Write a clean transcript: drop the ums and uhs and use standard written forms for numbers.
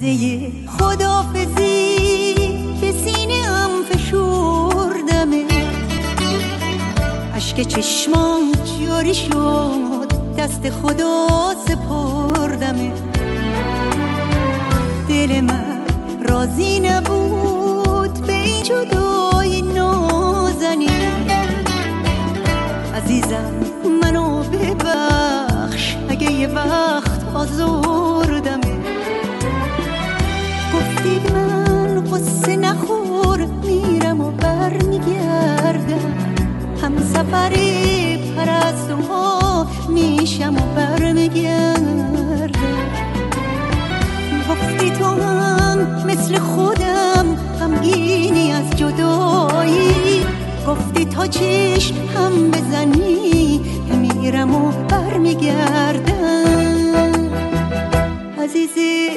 لحظه خداحافظی که سینه ام فشردمه، اشک چشمام جاری شد، دست خدا سپردمه. دل من راضی نبود به این جدای نازنین. عزیزم منو ببخش اگه یه وقت آزردمه. گفتی من قصه نخور، میرم و برمیگردم، هم سفر پرستوها میشم و برمیگردم. گفتی تو هم مثل خودم غمگینی از جدایی، گفتی تا چشم هم بزنی میرم و برمیگردم. عزیزی